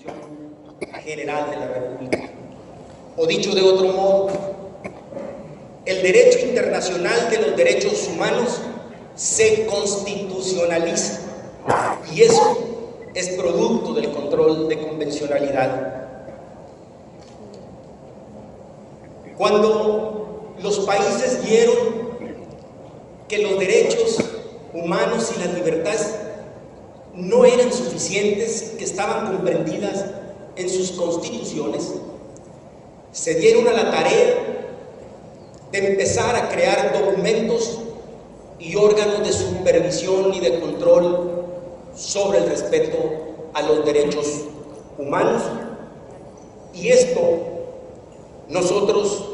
Constitución General de la República. O dicho de otro modo, el derecho internacional de los derechos humanos se constitucionaliza, y eso es producto del control de convencionalidad. Cuando los países vieron que los derechos humanos y las libertades no eran suficientes, que estaban comprendidas en sus constituciones, se dieron a la tarea de empezar a crear documentos y órganos de supervisión y de control sobre el respeto a los derechos humanos. Y esto nosotros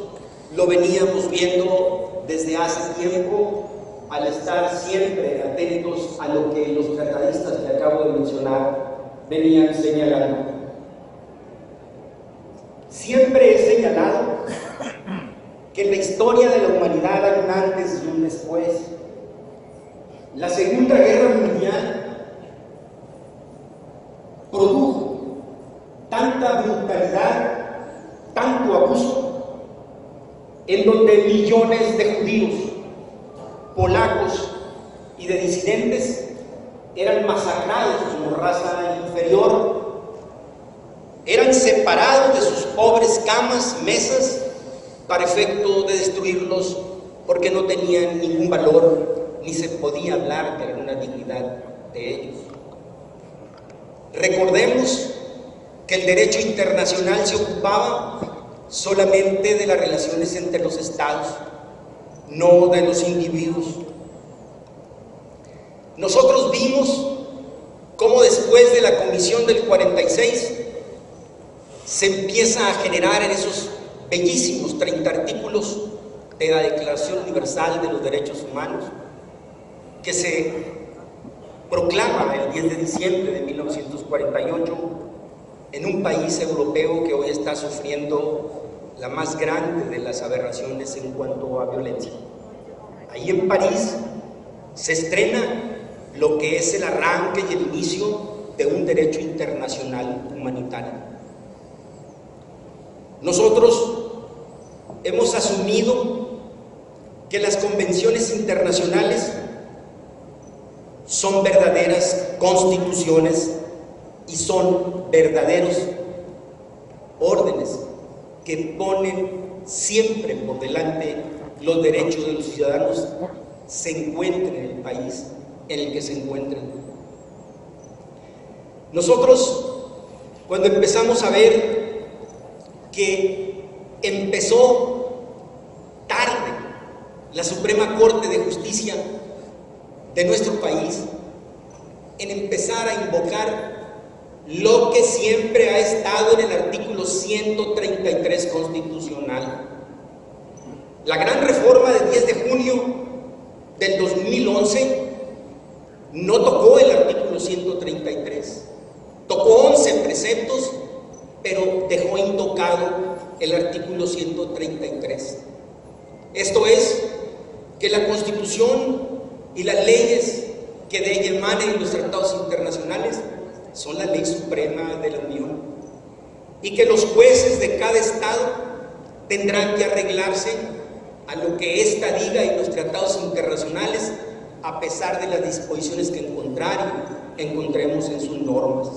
lo veníamos viendo desde hace tiempo, al estar siempre atentos a lo que los tratadistas que acabo de mencionar venían señalando. Siempre he señalado que en la historia de la humanidad hay un antes y un después. La Segunda Guerra Mundial produjo tanta brutalidad, tanto abuso, en donde millones de judíos, polacos y de disidentes eran masacrados como raza inferior, eran separados de sus pobres camas, mesas, para efecto de destruirlos, porque no tenían ningún valor, ni se podía hablar de alguna dignidad de ellos. Recordemos que el derecho internacional se ocupaba solamente de las relaciones entre los estados, no de los individuos. Nosotros vimos cómo después de la Comisión del 46 se empieza a generar en esos bellísimos 30 artículos de la Declaración Universal de los Derechos Humanos, que se proclama el 10 de diciembre de 1948 en un país europeo que hoy está sufriendo la más grande de las aberraciones en cuanto a violencia. Ahí en París se estrena lo que es el arranque y el inicio de un derecho internacional humanitario. Nosotros hemos asumido que las convenciones internacionales son verdaderas constituciones y son verdaderos órdenes que ponen siempre por delante los derechos de los ciudadanos, se encuentren en el país en el que se encuentren. Nosotros, cuando empezamos a ver que empezó tarde la Suprema Corte de Justicia de nuestro país en empezar a invocar lo que siempre ha estado en el artículo 133 constitucional. La gran reforma del 10 de junio del 2011 no tocó el artículo 133, tocó 11 preceptos, pero dejó intocado el artículo 133. Esto es, que la Constitución y las leyes que de ella emanen los tratados internacionales son la ley suprema de la Unión, y que los jueces de cada estado tendrán que arreglarse a lo que ésta diga en los tratados internacionales, a pesar de las disposiciones que en contrario encontremos en sus normas.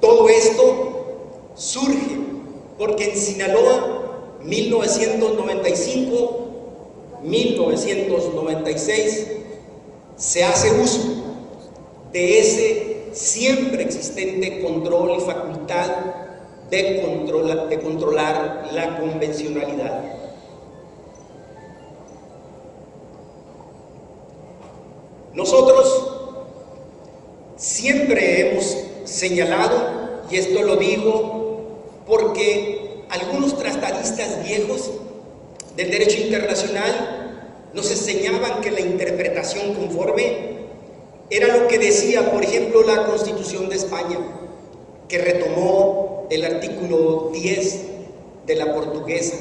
Todo esto surge porque en Sinaloa, 1995-1996, se hace uso de ese siempre existente control y facultad de controlar la convencionalidad. Nosotros siempre hemos señalado, y esto lo digo porque algunos tratadistas viejos del derecho internacional nos enseñaban que la interpretación conforme era lo que decía, por ejemplo, la Constitución de España, que retomó el artículo 10 de la portuguesa,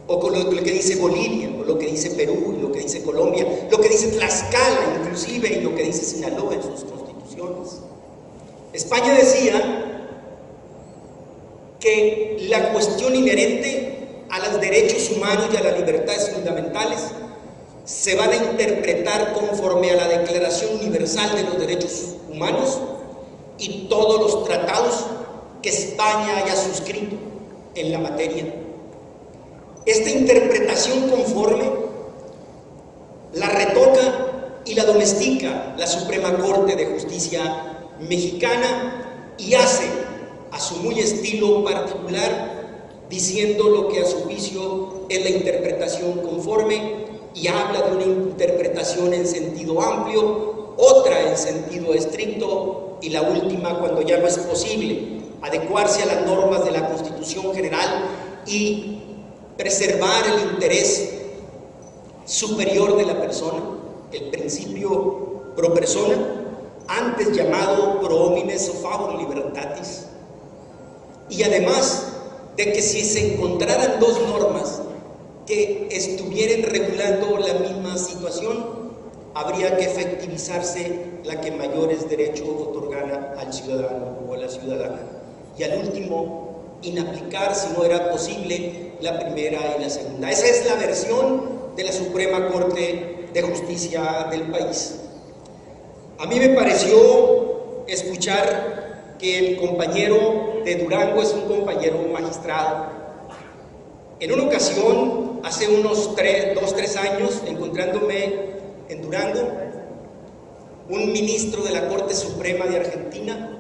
o con lo que dice Bolivia, o lo que dice Perú, y lo que dice Colombia, lo que dice Tlaxcala inclusive, y lo que dice Sinaloa en sus constituciones. España decía que la cuestión inherente a los derechos humanos y a las libertades fundamentales se van a interpretar conforme a la Declaración Universal de los Derechos Humanos y todos los tratados que España haya suscrito en la materia. Esta interpretación conforme la retoca y la domestica la Suprema Corte de Justicia mexicana y hace a su muy estilo particular, diciendo lo que a su juicio es la interpretación conforme, y habla de una interpretación en sentido amplio, otra en sentido estricto, y la última cuando ya no es posible adecuarse a las normas de la Constitución General y preservar el interés superior de la persona, el principio pro persona, antes llamado pro homines o favor libertatis. Y además de que si se encontraran dos normas que estuvieran regulando la misma situación, habría que efectivizarse la que mayores derechos otorgara al ciudadano o a la ciudadana. Y al último, inaplicar, si no era posible, la primera y la segunda. Esa es la versión de la Suprema Corte de Justicia del país. A mí me pareció escuchar que el compañero de Durango es un compañero magistrado. En una ocasión, hace unos 2-3 años, encontrándome en Durango, un ministro de la Corte Suprema de Argentina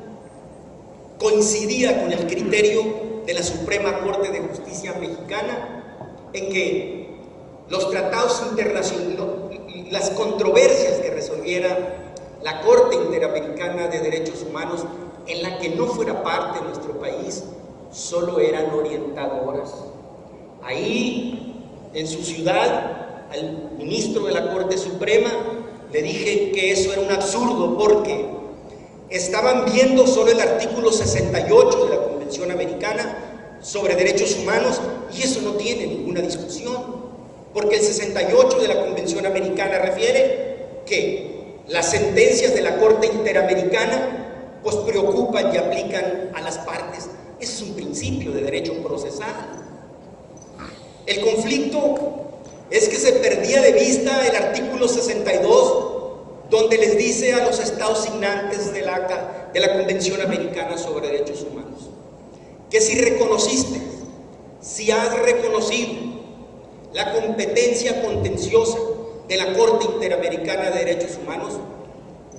coincidía con el criterio de la Suprema Corte de Justicia mexicana en que los tratados internacionales, las controversias que resolviera la Corte Interamericana de Derechos Humanos, en la que no fuera parte de nuestro país, solo eran orientadoras. Ahí, en su ciudad, al ministro de la Corte Suprema le dije que eso era un absurdo, porque estaban viendo solo el artículo 68 de la Convención Americana sobre Derechos Humanos, y eso no tiene ninguna discusión, porque el 68 de la Convención Americana refiere que las sentencias de la Corte Interamericana pues preocupan y aplican a las partes. Ese es un principio de derecho procesal. El conflicto es que se perdía de vista el artículo 62, donde les dice a los estados signantes de la Convención Americana sobre Derechos Humanos que si reconociste, si has reconocido la competencia contenciosa de la Corte Interamericana de Derechos Humanos,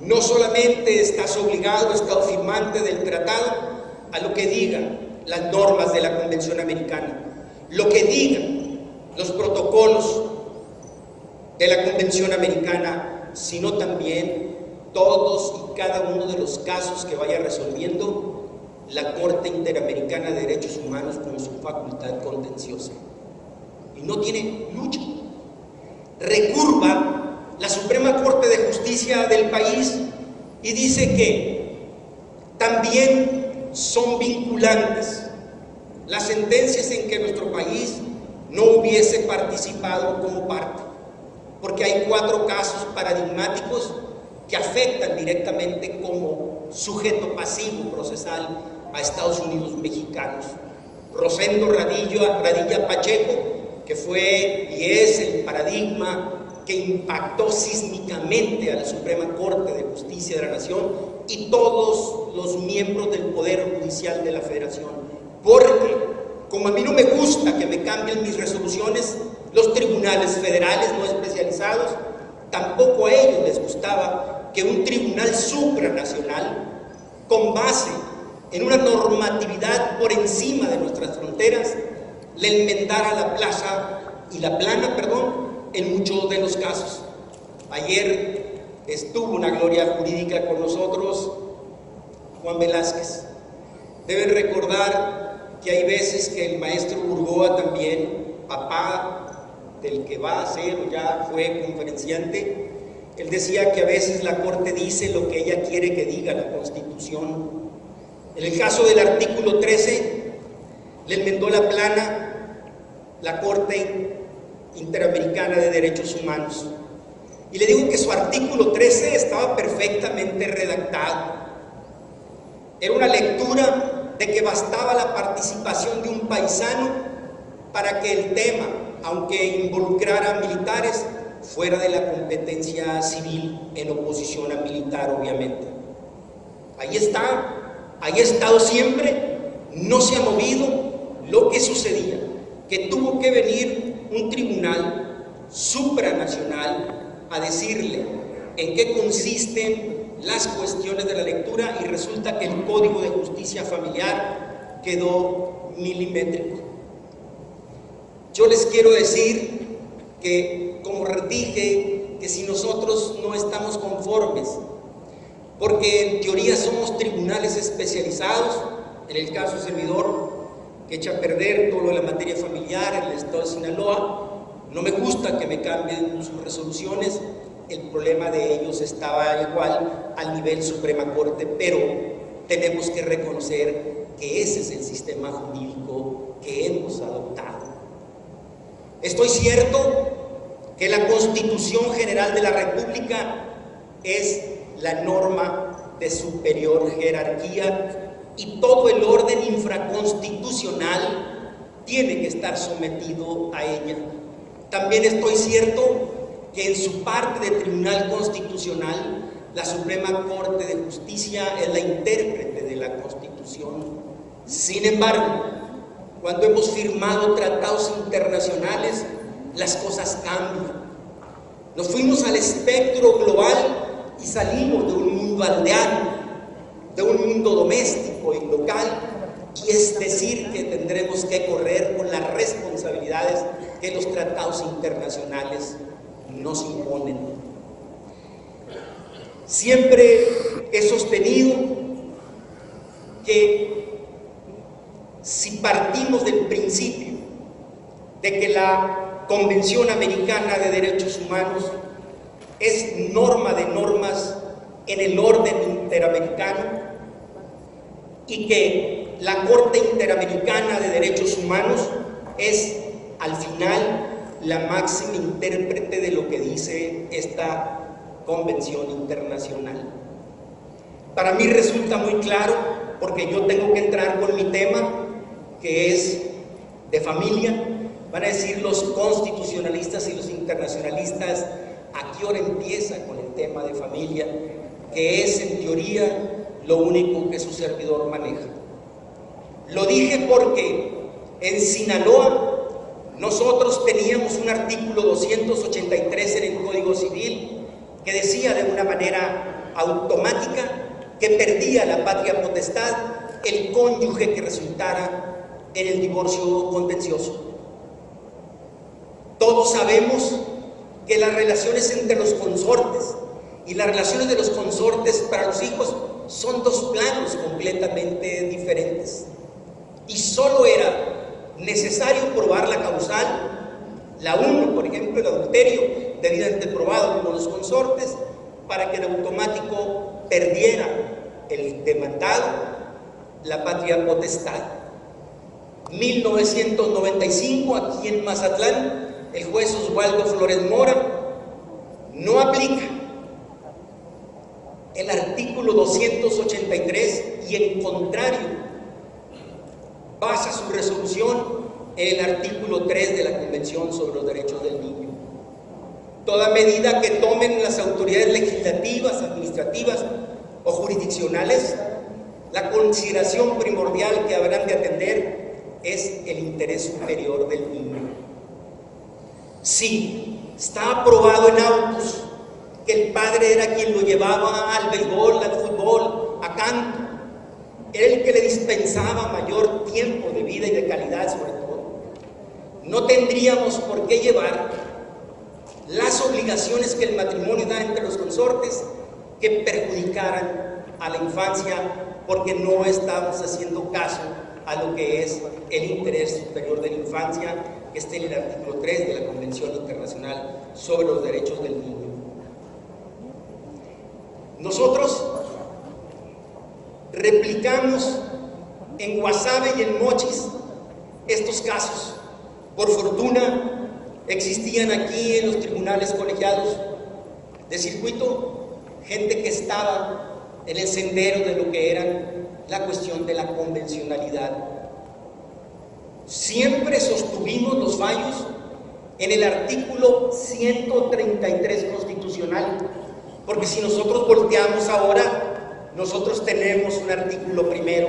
no solamente estás obligado, estado firmante del tratado, a lo que digan las normas de la Convención Americana, lo que digan los protocolos de la Convención Americana, sino también todos y cada uno de los casos que vaya resolviendo la Corte Interamericana de Derechos Humanos con su facultad contenciosa. Y no tiene lucha. Recurva la Suprema Corte de Justicia del país y dice que también son vinculantes las sentencias en que nuestro país no hubiese participado como parte, porque hay 4 casos paradigmáticos que afectan directamente como sujeto pasivo procesal a Estados Unidos mexicanos. Rosendo Radilla Pacheco, que fue y es el paradigma que impactó sísmicamente a la Suprema Corte de Justicia de la Nación y todos los miembros del Poder Judicial de la Federación, porque como a mí no me gusta que me cambien mis resoluciones los tribunales federales no especializados, tampoco a ellos les gustaba que un tribunal supranacional, con base en una normatividad por encima de nuestras fronteras, le enmendara la plana, en muchos de los casos. Ayer estuvo una gloria jurídica con nosotros, Juan Velázquez. Deben recordar que hay veces que el maestro Burgoa también, papá del que va a ser o ya fue conferenciante, él decía que a veces la Corte dice lo que ella quiere que diga la Constitución. En el caso del artículo 13, le enmendó la plana la Corte Interamericana de Derechos Humanos. Y le digo que su artículo 13 estaba perfectamente redactado. Era una lectura de que bastaba la participación de un paisano para que el tema, aunque involucrara a militares, fuera de la competencia civil, en oposición a militar, obviamente. Ahí está, ahí ha estado siempre, no se ha movido. Lo que sucedía, que tuvo que venir un tribunal supranacional a decirle en qué consisten las cuestiones de la lectura, y resulta que el Código de Justicia Familiar quedó milimétrico. Yo les quiero decir que, como dije, que si nosotros no estamos conformes, porque en teoría somos tribunales especializados, en el caso servidor, que echa a perder todo lo de la materia familiar en el estado de Sinaloa, no me gusta que me cambien sus resoluciones. El problema de ellos estaba igual al nivel Suprema Corte, pero tenemos que reconocer que ese es el sistema jurídico que hemos adoptado. Estoy cierto que la Constitución General de la República es la norma de superior jerarquía y todo el orden infraconstitucional tiene que estar sometido a ella. También estoy cierto que en su parte de Tribunal Constitucional, la Suprema Corte de Justicia es la intérprete de la Constitución. Sin embargo, cuando hemos firmado tratados internacionales, las cosas cambian. Nos fuimos al espectro global y salimos de un mundo aldeano, de un mundo doméstico y local, y es decir que tendremos que correr con las responsabilidades que los tratados internacionales nos imponen. Siempre he sostenido que si partimos del principio de que la Convención Americana de Derechos Humanos es norma de normas en el orden interamericano y que la Corte Interamericana de Derechos Humanos es al final la máxima intérprete de lo que dice esta convención internacional. Para mí resulta muy claro, porque yo tengo que entrar con mi tema, que es de familia. Van a decir los constitucionalistas y los internacionalistas, ¿a qué hora empieza con el tema de familia? Que es en teoría lo único que su servidor maneja. Lo dije porque en Sinaloa nosotros teníamos un artículo 283 en el Código Civil que decía de una manera automática que perdía la patria potestad el cónyuge que resultara en el divorcio contencioso. Todos sabemos que las relaciones entre los consortes y las relaciones de los consortes para los hijos son dos planos completamente diferentes. Y solo era necesario probar la causal, la 1, por ejemplo, el adulterio, debidamente probado como los consortes, para que en automático perdiera el demandado la patria potestad. 1995, aquí en Mazatlán, el juez Oswaldo Flores Mora no aplica el artículo 283 y en contrario basa su resolución en el artículo 3 de la Convención sobre los Derechos del Niño. Toda medida que tomen las autoridades legislativas, administrativas o jurisdiccionales, la consideración primordial que habrán de atender es el interés superior del niño. Sí, está aprobado en autos que el padre era quien lo llevaba al béisbol, al fútbol, a canto. Era el que le dispensaba mayor tiempo de vida y de calidad, sobre todo. No tendríamos por qué llevar las obligaciones que el matrimonio da entre los consortes que perjudicaran a la infancia, porque no estamos haciendo caso a lo que es el interés superior de la infancia, que está en el artículo 3 de la Convención Internacional sobre los Derechos del Niño. Nosotros replicamos en Guasave y en Mochis estos casos. Por fortuna existían aquí en los tribunales colegiados de circuito gente que estaba en el sendero de lo que era la cuestión de la convencionalidad. Siempre sostuvimos los fallos en el artículo 133 constitucional, porque si nosotros volteamos ahora, nosotros tenemos un artículo primero,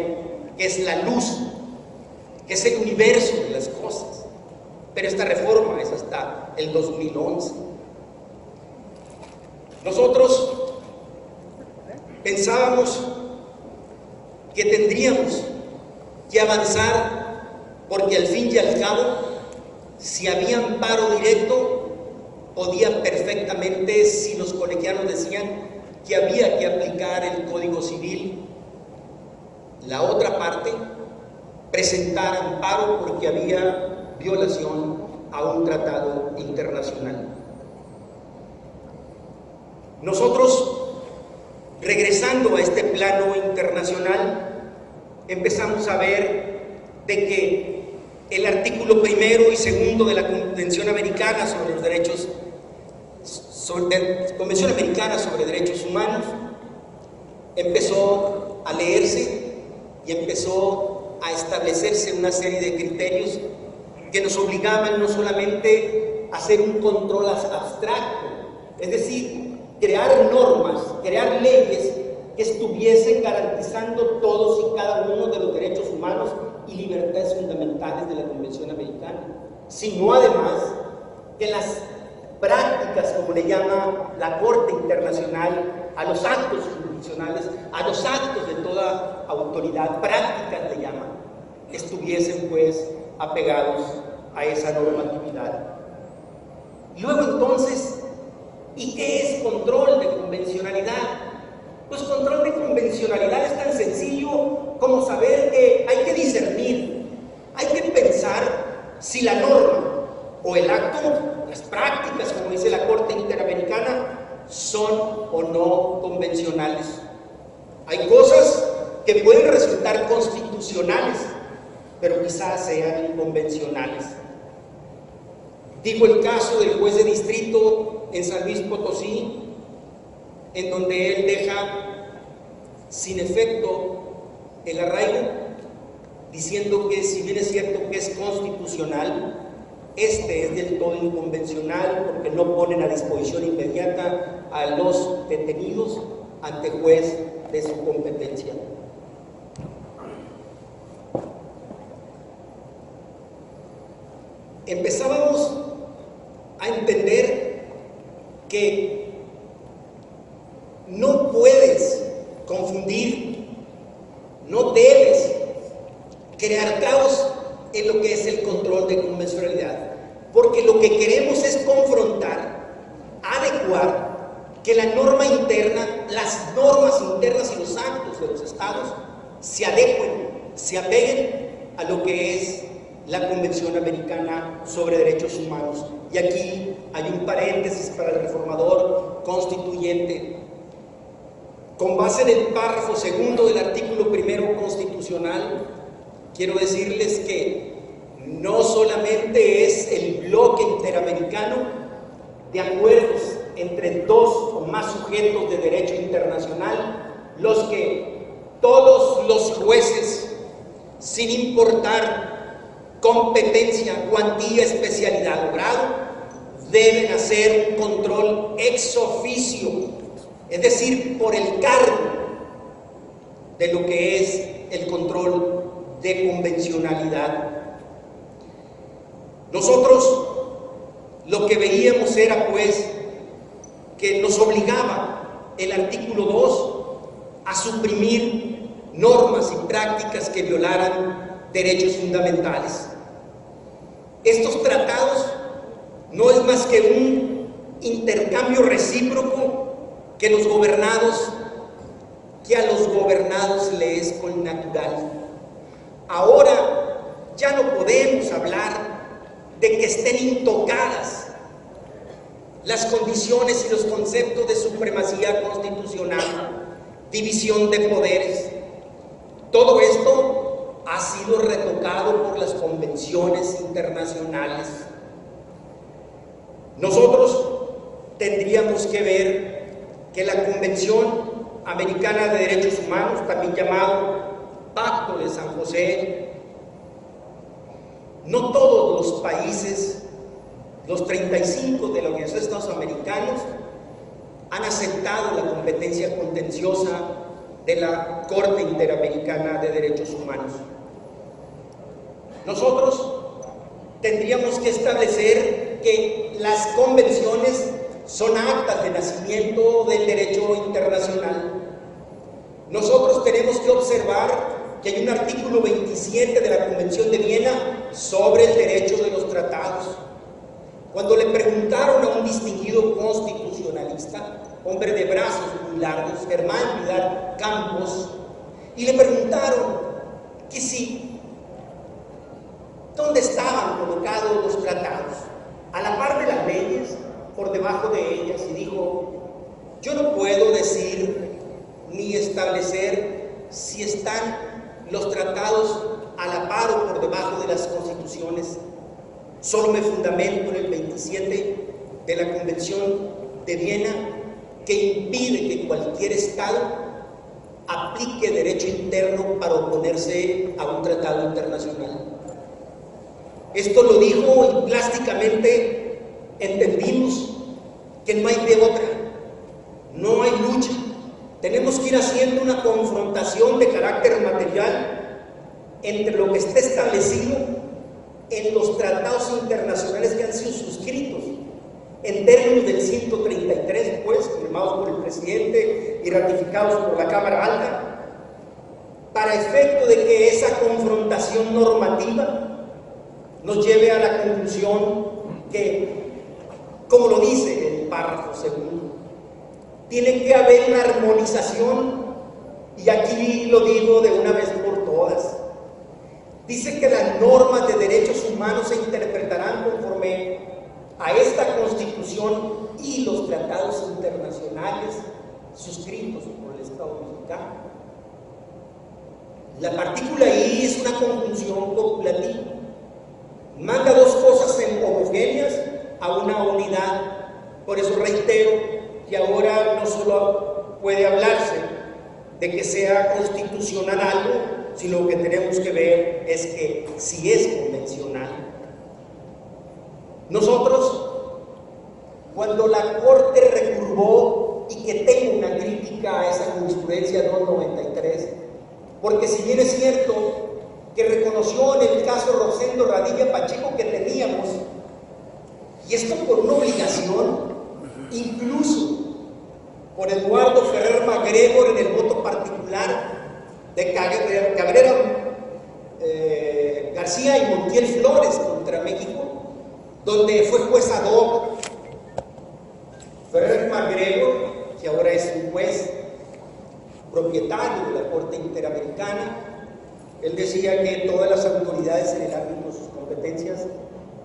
que es la luz, que es el universo de las cosas, pero esta reforma es hasta el 2011. Nosotros pensábamos que tendríamos que avanzar, porque al fin y al cabo, si había amparo directo, podía perfectamente, si los colegianos decían que había que aplicar el Código Civil, la otra parte presentar amparo porque había violación a un tratado internacional. Nosotros, regresando a este plano internacional, empezamos a ver de que el artículo primero y segundo de la Convención Americana sobre los Derechos, Convención Americana sobre Derechos Humanos, empezó a leerse y empezó a establecerse una serie de criterios que nos obligaban no solamente a hacer un control abstracto, es decir, crear normas, crear leyes que estuviesen garantizando todos y cada uno de los derechos humanos y libertades fundamentales de la Convención Americana, sino además que las prácticas, como le llama la Corte Internacional, a los actos jurisdiccionales, a los actos de toda autoridad, prácticas le llaman, estuviesen pues apegados a esa normatividad. Luego entonces, ¿y qué es control de convencionalidad? Pues control de convencionalidad es tan sencillo como saber que hay que discernir, hay que pensar si la norma o el acto, las prácticas, como dice la Corte Interamericana, son o no convencionales. Hay cosas que pueden resultar constitucionales, pero quizás sean inconvencionales. Digo el caso del juez de distrito en San Luis Potosí, en donde él deja sin efecto el arraigo, diciendo que si bien es cierto que es constitucional, este es del todo inconvencional porque no ponen a disposición inmediata a los detenidos ante juez de su competencia. Empezábamos a entender que no puedes confundir, no debes crear caos en lo que es el control de convencionalidad, porque lo que queremos es confrontar, adecuar, que la norma interna, las normas internas y los actos de los estados se adecuen, se apeguen a lo que es la Convención Americana sobre Derechos Humanos. Y aquí hay un paréntesis para el reformador constituyente. Con base en el párrafo segundo del artículo primero constitucional, quiero decirles que no solamente es el bloque interamericano de acuerdos entre dos o más sujetos de derecho internacional los que todos los jueces, sin importar competencia, cuantía, especialidad o grado, deben hacer un control ex oficio, es decir, por el cargo de lo que es el control de convencionalidad. Nosotros lo que veíamos era pues que nos obligaba el artículo 2 a suprimir normas y prácticas que violaran derechos fundamentales. Estos tratados no es más que un intercambio recíproco que a los gobernados les es connatural. Ahora ya no podemos hablar de que estén intocadas las condiciones y los conceptos de supremacía constitucional, división de poderes. Todo esto ha sido retocado por las convenciones internacionales. Nosotros tendríamos que ver que la Convención Americana de Derechos Humanos, también llamado Pacto de San José. No todos los países, los 35 de la Organización de Estados Americanos, han aceptado la competencia contenciosa de la Corte Interamericana de Derechos Humanos. Nosotros tendríamos que establecer que las convenciones son actas de nacimiento del derecho internacional. Nosotros tenemos que observar que hay un artículo 27 de la Convención de Viena sobre el derecho de los tratados. Cuando le preguntaron a un distinguido constitucionalista, hombre de brazos muy largos, Germán Vidal Campos, y le preguntaron que sí, ¿dónde estaban colocados los tratados? ¿A la par de las leyes? ¿Por debajo de ellas? Y dijo: yo no puedo decir ni establecer si están los tratados a la par o por debajo de las constituciones. Solo me fundamento en el 27 de la Convención de Viena, que impide que cualquier Estado aplique derecho interno para oponerse a un tratado internacional. Esto lo dijo y plásticamente entendimos que no hay de otra, no hay lucha. Tenemos que ir haciendo una confrontación de carácter material entre lo que está establecido en los tratados internacionales que han sido suscritos en términos del 133, pues, firmados por el presidente y ratificados por la Cámara Alta, para efecto de que esa confrontación normativa nos lleve a la conclusión que, como lo dice el párrafo segundo, tiene que haber una armonización, y aquí lo digo de una vez por todas. Dice que las normas de derechos humanos se interpretarán conforme a esta Constitución y los tratados internacionales suscritos por el Estado mexicano. La partícula I es una conjunción copulativa. Manda dos cosas homogéneas a una unidad. Por eso reitero que ahora no solo puede hablarse de que sea constitucional algo, sino lo que tenemos que ver es que si es convencional. Nosotros, cuando la Corte recurrió, y que tengo una crítica a esa jurisprudencia 293, porque si bien es cierto que reconoció en el caso Rosendo Radilla Pacheco que teníamos, y esto por una obligación, incluso por Eduardo Ferrer MacGregor en el voto particular de Cabrera García y Montiel Flores contra México, donde fue juez ad hoc Ferrer MacGregor, que ahora es un juez propietario de la Corte Interamericana. Él decía que todas las autoridades en el ámbito de sus competencias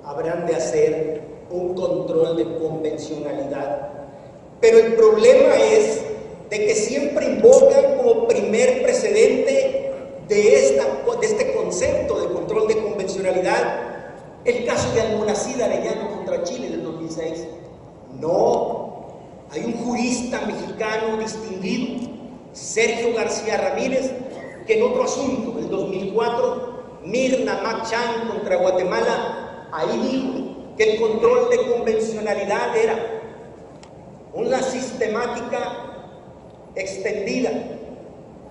habrán de hacer un control de convencionalidad. Pero el problema es de que siempre invocan como primer precedente de este concepto de control de convencionalidad el caso de Almonacid Arellano contra Chile del 2006. No, hay un jurista mexicano distinguido, Sergio García Ramírez, que en otro asunto, del 2004, Mirna Mac-Chan contra Guatemala, ahí dijo que el control de convencionalidad era una sistemática extendida,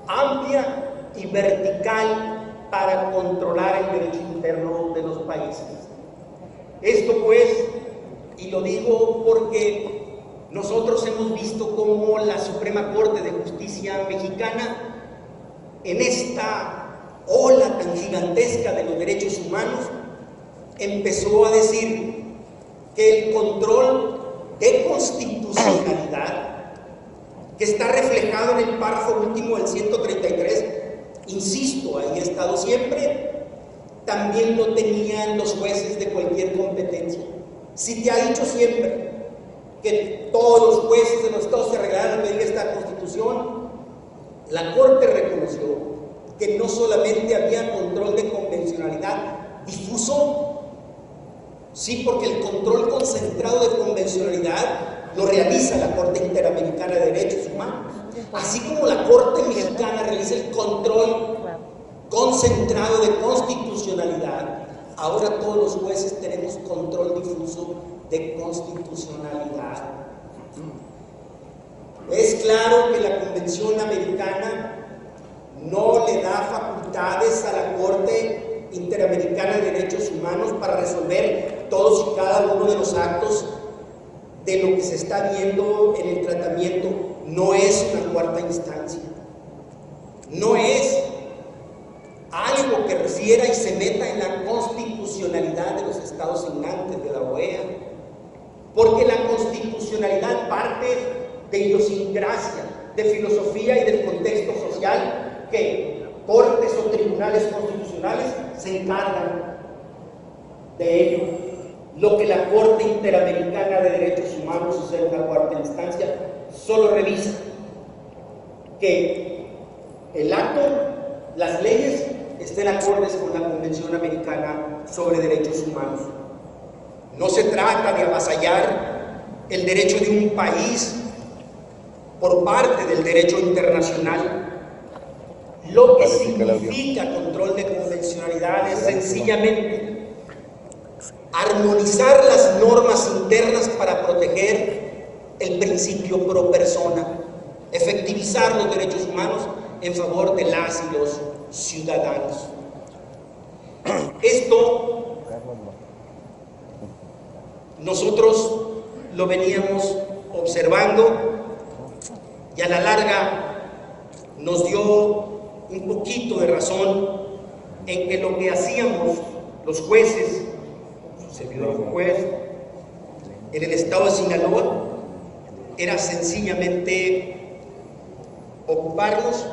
amplia y vertical para controlar el derecho interno de los países. Esto pues, y lo digo porque nosotros hemos visto cómo la Suprema Corte de Justicia mexicana, en esta ola tan gigantesca de los derechos humanos, empezó a decir que el control de constitucionalidad, que está reflejado en el párrafo último del 133, insisto, ahí ha estado siempre, también lo tenían los jueces de cualquier competencia. Si te ha dicho siempre que todos los jueces de los estados se arreglaron a pedir esta Constitución, la Corte reconoció que no solamente había control de convencionalidad difuso, sí, porque el control concentrado de convencionalidad lo realiza la Corte Interamericana de Derechos Humanos, Así como la Corte Mexicana realiza el control concentrado de constitucionalidad, ahora todos los jueces tenemos control difuso de constitucionalidad. Es claro que la Convención Americana no le da facultades a la Corte Interamericana de Derechos Humanos para resolver todos y cada uno de los actos de lo que se está viendo en el tratamiento. No es una cuarta instancia, no es algo que refiera y se meta en la constitucionalidad de los estados signantes de la OEA, porque la constitucionalidad parte de idiosincrasia, de filosofía y del contexto social que cortes o tribunales constitucionales se encargan de ello. Lo que la Corte Interamericana de Derechos Humanos, o sea, una cuarta instancia, solo revisa que el acto, las leyes, estén acordes con la Convención Americana sobre Derechos Humanos. No se trata de avasallar el derecho de un país por parte del derecho internacional. Lo que significa control de convencionalidad es sencillamente armonizar las normas internas para proteger el principio pro persona, efectivizar los derechos humanos en favor de las y los ciudadanos. Esto nosotros lo veníamos observando y a la larga nos dio un poquito de razón en que lo que hacíamos los jueces, servidor juez, en el estado de Sinaloa, era sencillamente ocuparnos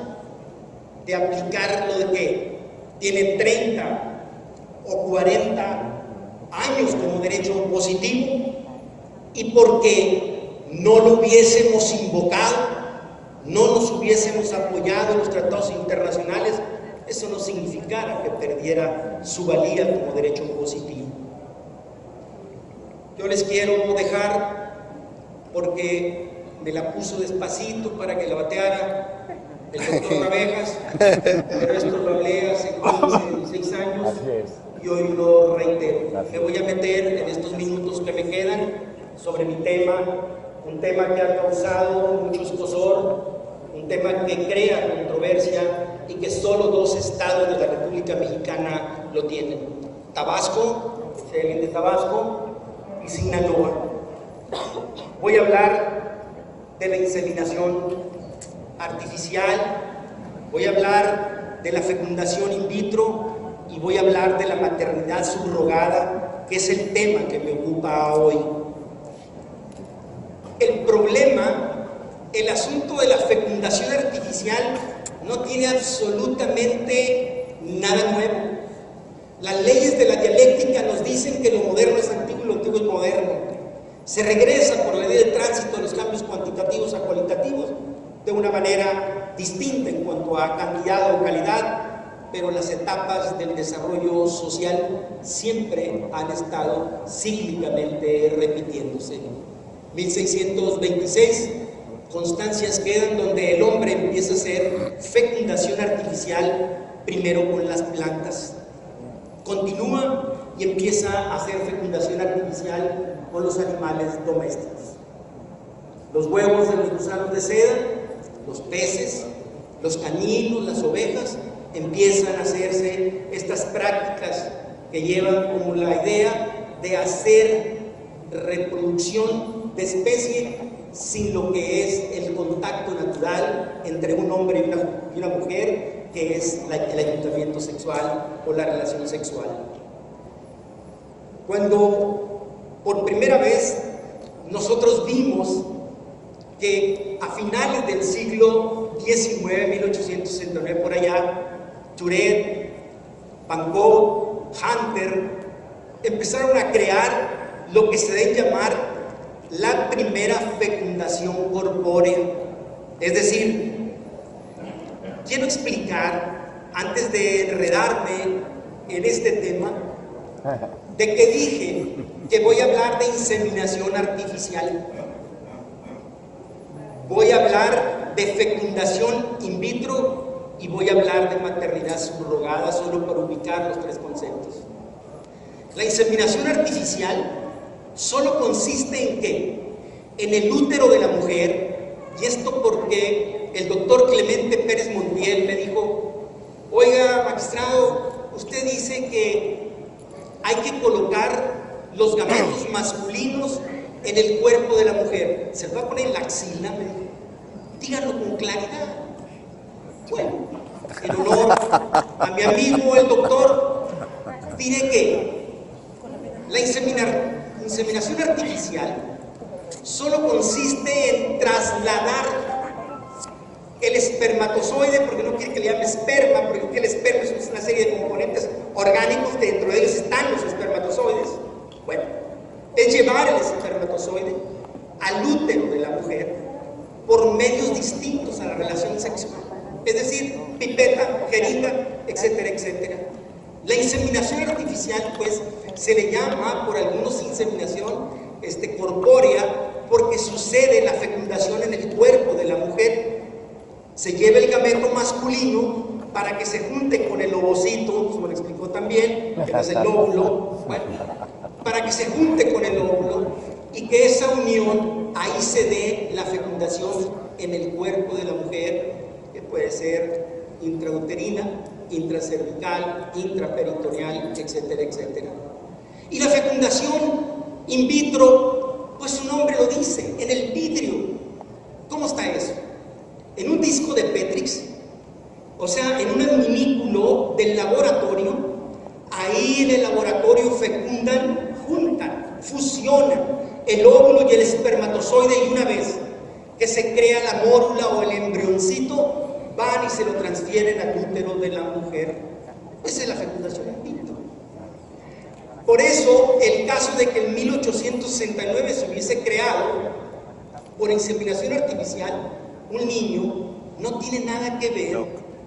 de aplicar lo de que tiene 30 o 40 años como derecho positivo, y porque no lo hubiésemos invocado, no nos hubiésemos apoyado en los tratados internacionales, eso no significara que perdiera su valía como derecho positivo. Yo les quiero dejar, porque me la puso despacito para que la bateara el doctor Navejas, pero esto lo hablé hace 15, 16 años y hoy lo reitero. Me voy a meter en estos minutos que me quedan sobre mi tema, un tema que ha causado mucho escozor, un tema que crea controversia y que solo 2 estados de la República Mexicana lo tienen: Tabasco, si hay alguien de Tabasco, y Sinaloa. Voy a hablar de la inseminación artificial, voy a hablar de la fecundación in vitro y voy a hablar de la maternidad subrogada, que es el tema que me ocupa hoy. El problema, el asunto de la fecundación artificial no tiene absolutamente nada nuevo. Las leyes de la dialéctica nos dicen que lo moderno es antiguo y lo antiguo es moderno. Se regresa por la ley de tránsito de los cambios cuantitativos a cualitativos de una manera distinta en cuanto a cantidad o calidad, pero las etapas del desarrollo social siempre han estado cíclicamente repitiéndose. 1626, constancias quedan donde el hombre empieza a hacer fecundación artificial primero con las plantas. Continúa y empieza a hacer fecundación artificial con los animales domésticos. Los huevos de los gusanos de seda, los peces, los caninos, las ovejas, empiezan a hacerse estas prácticas que llevan como la idea de hacer reproducción de especie sin lo que es el contacto natural entre un hombre y una mujer, que es el ayuntamiento sexual o la relación sexual. Cuando por primera vez nosotros vimos que a finales del siglo XIX, 1869, por allá, Tourette, Van Gogh, Hunter, empezaron a crear lo que se debe llamar la primera fecundación corpórea. Es decir, quiero explicar, antes de enredarme en este tema, de que dije que voy a hablar de inseminación artificial. Voy a hablar de fecundación in vitro y voy a hablar de maternidad subrogada solo para ubicar los tres conceptos. La inseminación artificial solo consiste en ¿qué? En el útero de la mujer, y esto porque el doctor Clemente Pérez Montiel me dijo: oiga, magistrado, usted dice que hay que colocar los gametos masculinos en el cuerpo de la mujer. ¿Se lo va a poner en la axila? Me dijo. Díganlo con claridad. Bueno, en honor a mi amigo el doctor, diré que la inseminación artificial solo consiste en trasladar el espermatozoide, porque no quiere que le llame esperma, porque el esperma es una serie de componentes orgánicos, dentro de ellos están los espermatozoides. Bueno, es llevar el espermatozoide al útero de la mujer por medios distintos a la relación sexual, es decir, pipeta, jeringa, etcétera, etcétera. La inseminación artificial, pues, se le llama por algunos inseminación corpórea, porque sucede la fecundación en el cuerpo de la mujer. Se lleva el gameto masculino para que se junte con el ovocito, como lo explicó también, que es el óvulo, bueno, para que se junte con el óvulo y que esa unión, ahí se dé la fecundación en el cuerpo de la mujer, que puede ser intrauterina, intracervical, intraperitoneal, etcétera, etcétera. Y la fecundación in vitro, pues su nombre lo dice, en el vidrio. ¿Cómo está eso? En un disco de Petrix, o sea, en un adminículo del laboratorio. Ahí en el laboratorio fecundan, juntan, fusionan el óvulo y el espermatozoide, y una vez que se crea la mórula o el embrioncito, van y se lo transfieren al útero de la mujer. Esa es la fecundación in vitro. Por eso, el caso de que en 1869 se hubiese creado por inseminación artificial un niño no tiene nada que ver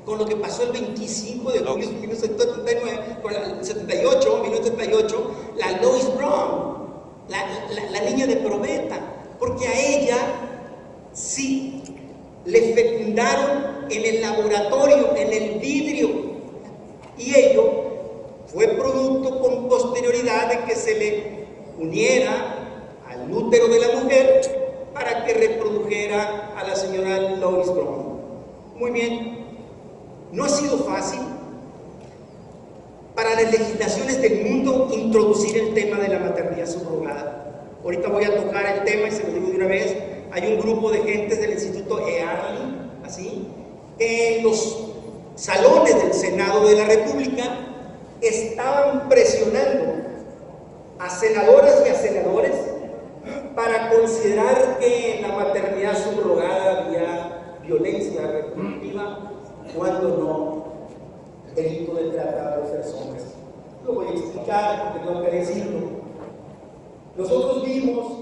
con lo que pasó el 25 de julio de 1978, la Lois Brown, la niña de probeta, porque a ella sí le fecundaron en el laboratorio, en el vidrio, y ello fue producto con posterioridad de que se le uniera al útero de la mujer para que reprodujera a la señora Lois Brown. Muy bien, no ha sido fácil para las legislaciones del mundo introducir el tema de la maternidad subrogada. Ahorita voy a tocar el tema y se lo digo de una vez. Hay un grupo de gentes del Instituto EARLY, así, que en los salones del Senado de la República estaban presionando a senadoras y a senadores para considerar que en la maternidad subrogada había violencia reproductiva, cuando no delito de trata de personas. Lo voy a explicar porque tengo que decirlo. Nosotros vimos